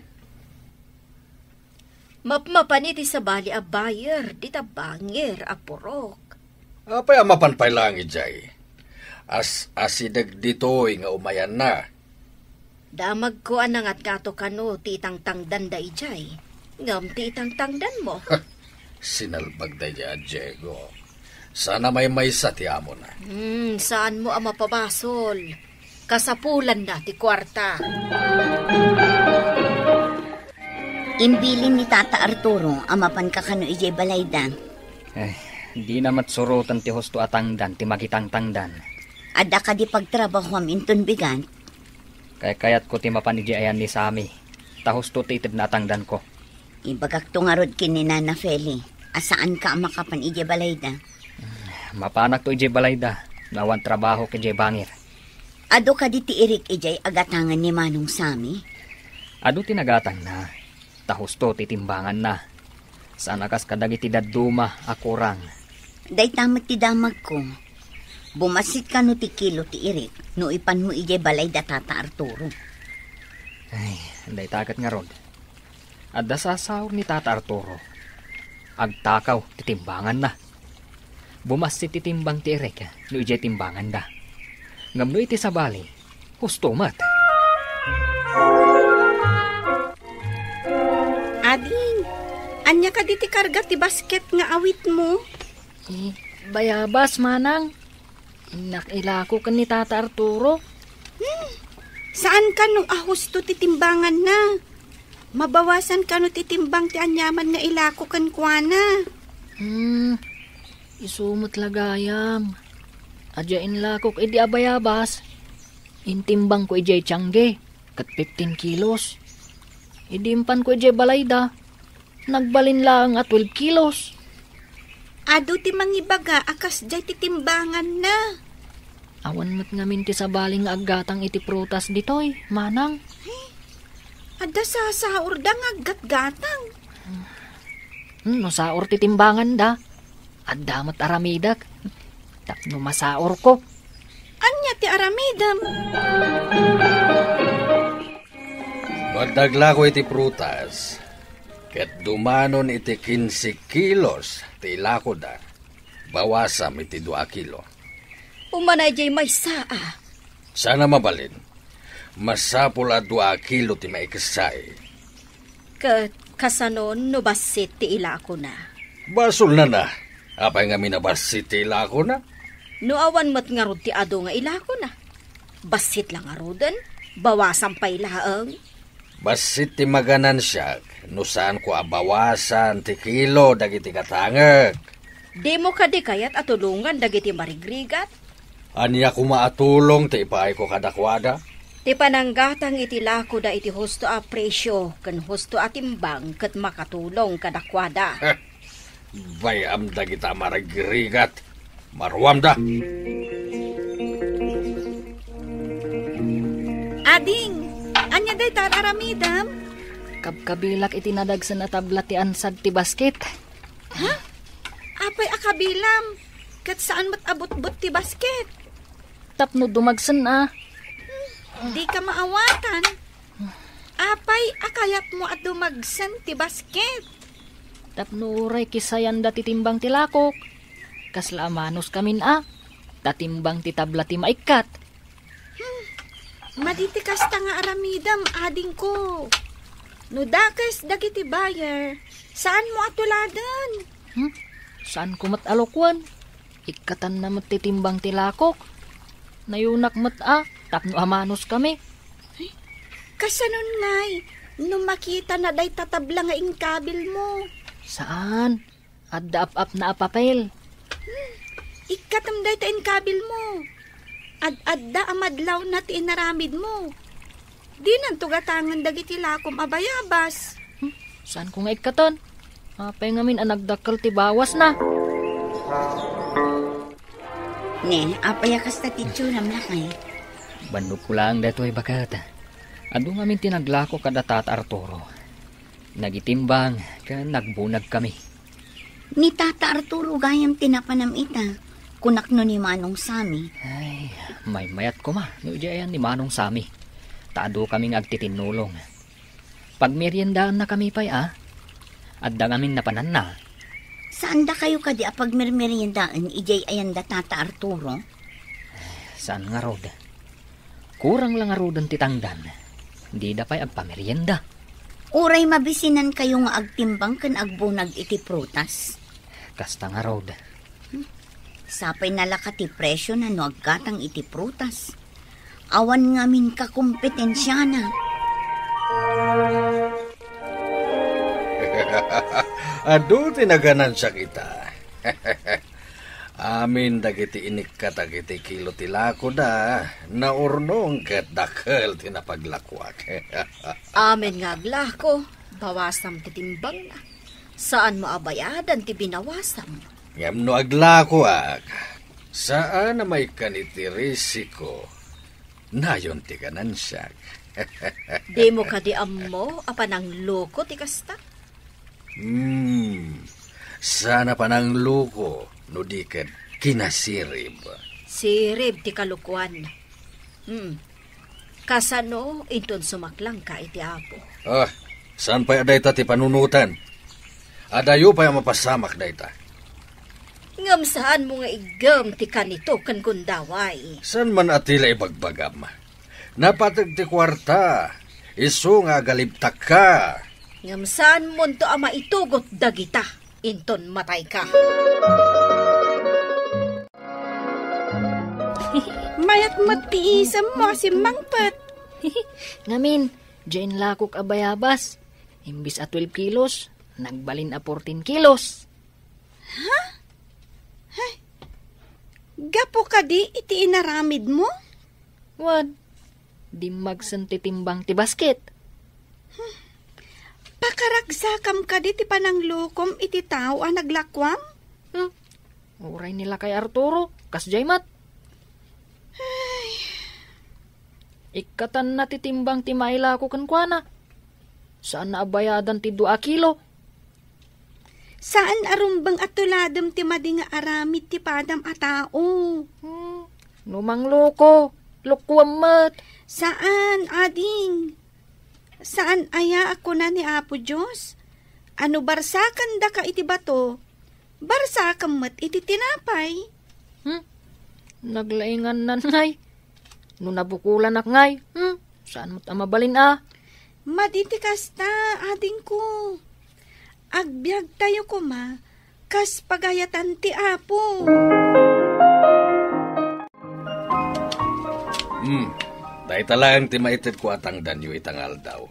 Mapmapaniti sa bali a bayer, di tabangir a purok. Apay amapanpay lang ijay. Asidag ditoy nga umayan na. Damag ko anangat kato kano titang tangdan da ijay. Ngam titang tangdan mo. Sinalbag da ya, Diego. Sana may maysa ti amo na. Saan mo ang mapabasol? Kasapulan na ti kwarta. Imbilin ni Tata Arturo, amapan ka kano ijay balayda. Di na matsurutan ti husto atangdan, ti magitang tangdan. Ada ka di pagtrabaho am inton bigan. Kayat ko ti mapanigi ayan ni Sami. Ta husto ti itid na atangdan ko. Ibagak tungarod kin ni Nana Feli. Asaan ka makapan ijay balayda? Mapanak to ijay balayda. Nawan trabaho ki ijay bangir. Ado ka di ti irik ijay agatangan ni Manong Sami? Ado tinagatang na. Tahusto titimbangan na. Sana kas kadagiti daduma akurang. Day tamat ti damag ko. Bumasit ka no ti kilo ti irik, no ipan mo ijay balay da Tata Arturo. Ay, day tagat nga rod. Adda sasaw ni Tata Arturo. Agtakaw titimbangan na. Bumasit titimbang ti irik, no ijay timbangan da. Ngam no iti sabali, husto mat. Ading, anya ka diti karga ti basket nga awit mo? Bayabas, manang. Nakilako ka ni Tata Arturo. Saan ka nung ahusto ti timbangan na? Mabawasan ka no ti timbang ti anyaman nga ilako kan kuana. Isumot lagayam. Adyain lakok edi abayabas. Intimbang ko ijay tiyangge, kat 15 kilos. Idimpan ko ijay balayda. Nagbalin lang at 12 kilos. Ado ti mangibaga akas jay ti timbangan na. Awan mat ngamin ti sabaling aggatang iti prutas ditoy, manang. Ada sa saur da nga gatgatang. No saor ti timbangan da. Adda mat aramidak. Tapno masaor ko. Anya ti aramidam. Magdagla ko iti prutas. Ket dumanon iti 15 kilos ti ilako da. Bawasam iti 2 kilo. Umanay jay may saa. Sana mabalin. Masapul a 2 kilo ti maikasay. Kat kasanon no basit ti ilako na. Basol na. Apay nga minabasit ti ilako na. No awan mat nga rod ti ado nga ilako na. Basit lang arudan. Bawasan pa ilaang. Basit ti maganan siya. No saan ko abawasan ti kilo dagiti katangag. Di mo ka di kayat atulungan dagiti marigrigat. Anya ko maatulong ti ipaay ko kadakwada. Ti pananggatang iti lako da iti husto a presyo kan husto a timbang kat makatulong kadakwada. Bayam dagita marigrigat. Marwam da. Ading, anya day tararamidam? Kabkabilak iti nadagsan na tabla ti ansad ti basket. Ha? Apay akabilam. Kat saan mat abot-bot ti basket? Tapno dumagsan ah. Di ka maawatan. Apay akayat mo at dumagsan ti basket. Tapno uray kisayan dati timbang ti lakok. Kasla manos kamin ah. Datimbang ti tabla ti maikat. Maditikas ta nga aramidam, ading ko. No dakes dagiti buyer, saan mo atuladan? Saan ko matalokwan? Ikatan na matitimbang tilakok. Nayunak tapno amanos kami. Kasanon ngay, nung makita na day tatabla nga ingkabil mo. Saan? Adda ap na apapel. Ikatam day ta ingkabil mo. Adda amadlaw na ti inaramid mo. Di nang tugatangan dagiti lakom abayabas. Saan ko nga ikatan? Apay ngamin ang nagdakkel ti bawas na. Ne, apaya kas ta titsuram lakay. Bandog ko lang dato'y bakat. Ado ngamin tinaglako kada Tata Arturo. Nagitimbang, ka nagbunag kami. Ni Tata Arturo gayam tinapanam ita. Kunak no ni Manong Sami. Ay, may mayat ko ma. Nudiayan ni Manong Sami. Taado kaming agtitinulong. Pag meriendaan na kami pa'y Adda ngamin napanan na. Saan da kayo kadi apag mermeriendaan ijay ayan da Tata Arturo? Saan nga rod? Kurang lang nga rodan titangdan. Di da pa'y agpamerienda. Uray mabisinan kayo nga agtimbang kan agbunag iti prutas. Kasta nga rod. Sapay nalakati presyo na no aggatang iti prutas. Awan ngamin ka kompetensya na. Adu tinaganan siya kita. Amin dagiti inikat dagiti kilo tilako da. Naurnong ket dakkel tinapaglakwak. Amen nga aglako, bawasam titimbang na. Saan mo abayadan ti binawasam? Ngam no aglakwak. Saan na may kaniti risiko? Nayon ti kanan siya. Di mo kadi ammo apanang loko ti kasta? Sana pa ng luko, no di ket kinasirib. Sirib ti kalukuan. Kasano inton sumaklang ka iti apo. Saan pa dayta ti panunutan? Adayo pa mapasamak dayta. Ngam saan mo nga igam ti kanito kan kundaway. San man atila ibagbagam? Napatag ti kwarta, iso nga galibtak ka. Ngam saan mo to ama itugot dagita, inton matay ka. Mayat matiisam mo si Mangpet. Ngamin, dyan lakok abayabas. Imbis a 12 kilos, nagbalin a 14 kilos. Gapo ka di iti inaramid mo? Wad, di magsan ti timbang ti basket. Pakaragsakam ka di ti pananglukom iti tao ang naglakwam? Uray nila kay Arturo, kas jaymat. Ikatan na ti timbang ti maila ko kankwana. Saan na abayadan ti 2 kilo? Saan arumbang atuladam ti madi nga aramid ti padam a tao? Numang loko, lukwam mat. Saan, ading? Saan aya ako na ni Apo Diyos? Ano barsakan da ka iti bato? Barsakan mat iti tinapay? Naglaingan na ngay. No nabukulan ak ngay. Saan mo't amabalin Maditi kasta, ading ko. Agbyag tayo ko ma, kas pagayatan ti Apo. Dahil talang ti maitit ko atang danyo itangal daw.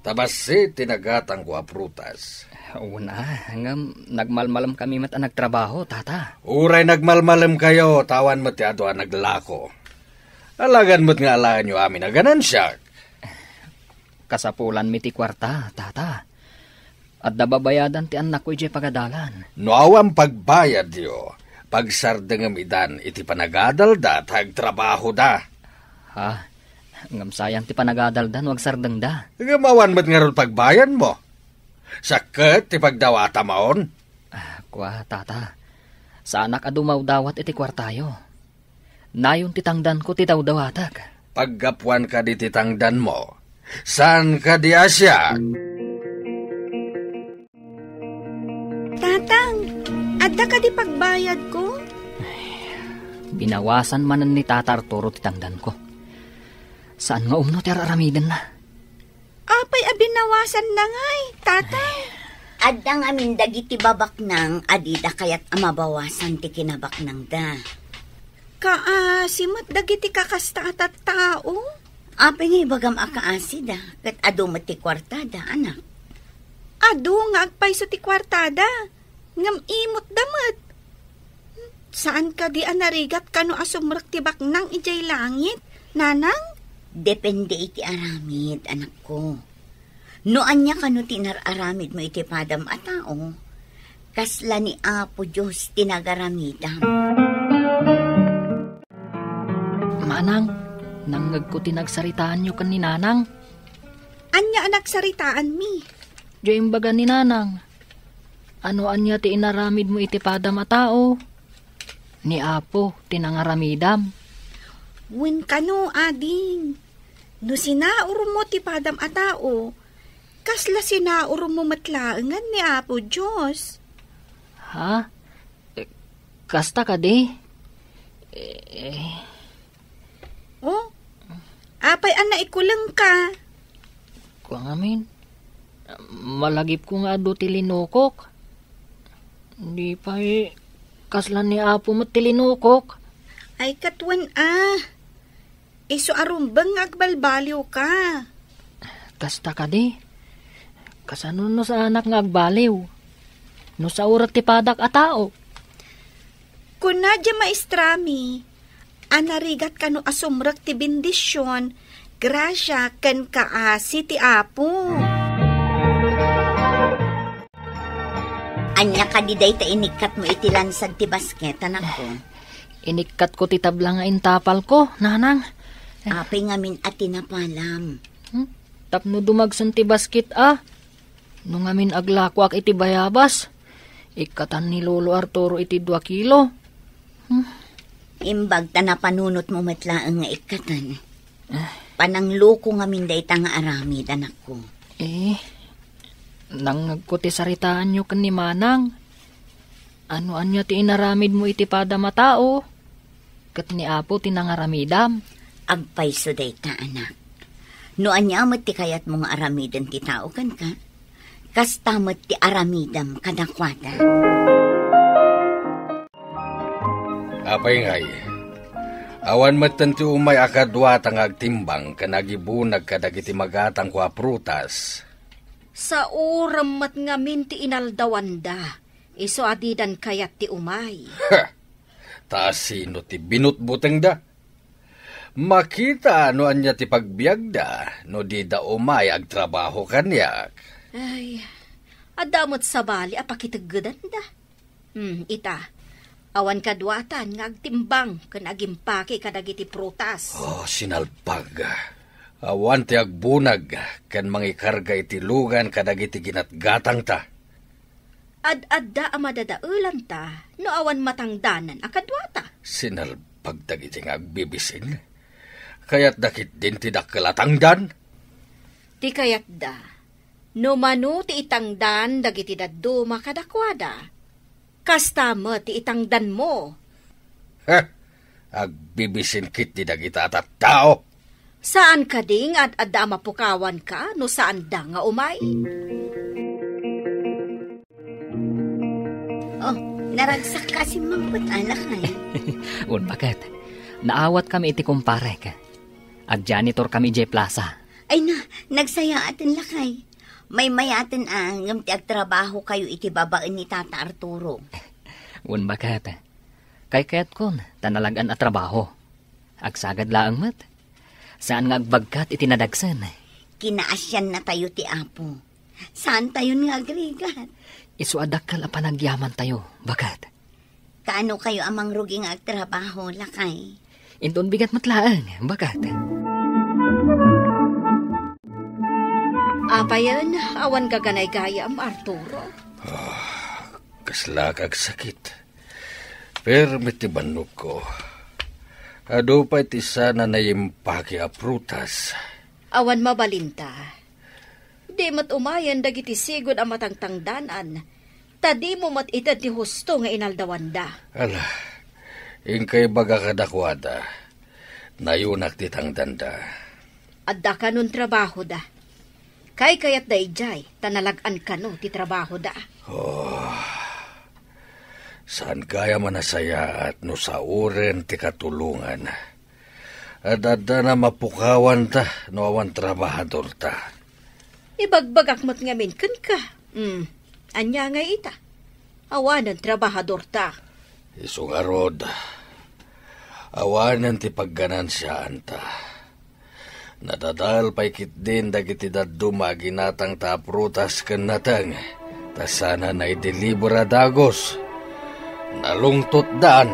Tabasi tinagatang ko a prutas. Una, hanggang nagmalmalam kami mat nagtrabaho, Tata. Uray nagmalmalam kayo, tawan mo ti ato naglako. Alagan mo't nga alaan nyo amin na ganansya. Kasapulan mi ti kwarta, Tata. At dababayadan ti anak ko iti pagadalan. No awang pagbayad yo, pagsardengam idan iti panagadal da, tagtrabaho da. Ngam sayang ti panagadal da, wag sardeng da. Gamawan mo't nga ron pagbayan mo. Sakit ti pagdawata maon. Kwa, Tata. Sa anak adumaw dawat iti kwartayo. Nayon ti tangdan ko ti dawdawatak. Paggapuan ka di ti tangdan mo, saan ka di asya? Tatang, adda ka di pagbayad ko? Binawasan manan ni Tata Arturo ti tangdan ko. Saan nga umno ti aramidan na? Apay abinawasan na ngay, tatay. Adang amin dagiti babaknang adida kayat amabawasan ti kinabaknang da. Kaasimot dagiti kakasta at tao. Apay nga ibagam akaasida, kat ado mo ti kwartada, anak. Ado nga agpay sa ti kwartada. Ngam imot damat. Saan ka di anarigat kano asumrak ti baknang ijay langit, nanang? Depende iti aramid, anak ko. Noan niya kano tinararamid mo iti padam a tao, kasla ni Apo Diyos tinagaramidam. Manang, nanggag ko tinagsaritaan nyo kan ni Nanang. Anya anak saritaan mi. Diyo imbaga ni Nanang. Ano anya ti inaramid mo iti padam a tao? Ni Apo tinangaramidam. Wen kano ading. No sinaur mo ti padam a tao, kasla sinaur mo matlaengan ni Apo Diyos. Ha? Kasta ka di? Oh, apay ana ikulang ka. Kuang amin. Malagip ko nga do tilinukok. Di pa kasla ni Apo mo tilinukok. Ay katwan Iso arumbang agbalbaliw ka. Kasta ka di? Kasano no sa anak nga agbaliw? No sa urat ti padak a tao? Kung nadya maestrami, anarigat ka no asumrak ti bendisyon, grasya ken kaasi ti Apo. Anya ka di day ta inikat mo iti lansag ti basket, anak ko. Inikat ko ti tabla nga intapal ko, Nanang. Apay ngamin at tinapalam. Tapno dumagsan ti basket Nung ngamin aglakwak iti bayabas. Ikatan ni Lolo Arturo iti 2 kilo. Imbag ta napanunot mo matlaang nga ikatan. Panangluko ngamin day ta nga aramid, anak ko. Nangag ko ti saritaan nyo kan ni Manang. Ano anya ti inaramid mo iti padam a tao? Kat ni Apo tinangaramidam. Agpayso day ta, anak. No anya ti kayat mong aramidan ti tao kan ka, kastamot ti aramidam kadakwada. Apay ngay, awan matan ti umay akadwa tang agtimbang kanagibunag kadagiti magatang kwa prutas. Sa uram mat ngamin ti inaldawanda, iso adidan kayat ti umay. Ta sino ti binutbuteng da? Makita no anya ti pagbiag da, no di da umay agtrabaho kanyak. Ay, adamot sa bali apakitaggadan da. Ita, awan kadwatan nga agtimbang kan agimpake kadagiti prutas. Oh, sinalpag. Awan ti agbunag kan mangikarga iti lugan kadagiti ginatgatang ta. Ad-adda amadadaulan ta, no awan matangdanan akadwata. Sinalpag dagiti nga agbibisin. Kaya't dakit din ti dakkelatangdan. Ti kayat da, no manu ti itangdan dagiti daddo makadakwada. Kastama ti itangdan mo. Agbibisin kit di dagita at tao. Saan ka ding ad-adda mapukawan ka no saan da nga umay? Oh, naragsak kasi mamput anak na Bakit? Naawat kami iti kumpare ka. Ag-janitor kami J Plaza. Ay na, nagsaya atin lakay. May mayatin ngam ti agtrabaho kayo iti babaan ni Tata Arturo. Bakit? Kay kaya't kun, tanalagan at trabaho. Agsagad laang mat. Saan nga agbagkat iti nadagsan? Kinaasyan na tayo ti Apo. Saan tayo nga agrigat? Isuadakal a panagyaman tayo. Bakit? Kaano kayo amang ruging agtrabaho, lakay? Inton bigat matlaang. Bakit? Apayan, awan gaganay gaya am Arturo. Kaslakag sakit. Pero mitibanok ko. Ado pa iti sana na impake a prutas. Awan mabalinta. Di mat umayan dagiti sigod ang matangtangdanan. Tadi mo mat itad ti husto nga inaldawanda. Ala, ingkay baga kadakwada. Nayunak ti tangdanda. Adda ka nun trabaho da. Kay kayat da ijay, tanalagan ka no ti trabaho da. Saan kaya manasaya at no sa uren ti katulungan? At adda na mapukawan ta no awan trabahador ta. Ibagbagak mo't ngamin kan ka. Anya nga ita. Awanan trabahador ta. Isungarod, awanan ti pagganansyaan ta. Nadadal pa'y kit din dagiti daddo maginatang ta prutas ken natang. Ta sana na i-deliver dagos. Nalungtot daan.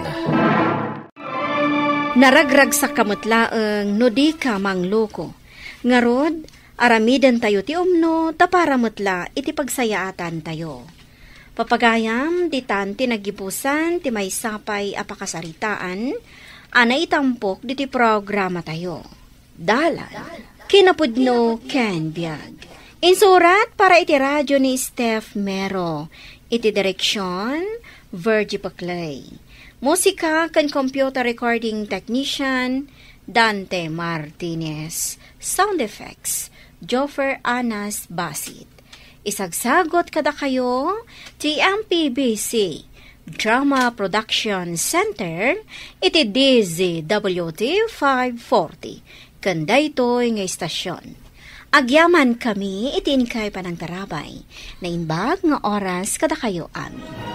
Naragrag sa kamutlaeng no di ka mangloko. Ngarod, aramidan tayo ti umno tapara mutla iti pagsayaatan tayo. Papagayam, di tanti nagibusan ti may sapay apakasaritaan, ana itampok di ti programa tayo. Dalan, kinapudno Ken Biag. Insurat para iti radyo ni Steph Mero. Iti direksyon, Virgie Paclay. Musika kan computer recording technician, Dante Martinez. Sound effects, Joffer Anas Basit. Isagsagot kada kayo, TMPBC, Drama Production Center, iti DZWT 540. Kanda ito'y nga istasyon. Agyaman kami, itin kay panang tarabay, na imbag nga oras kada kayo amin.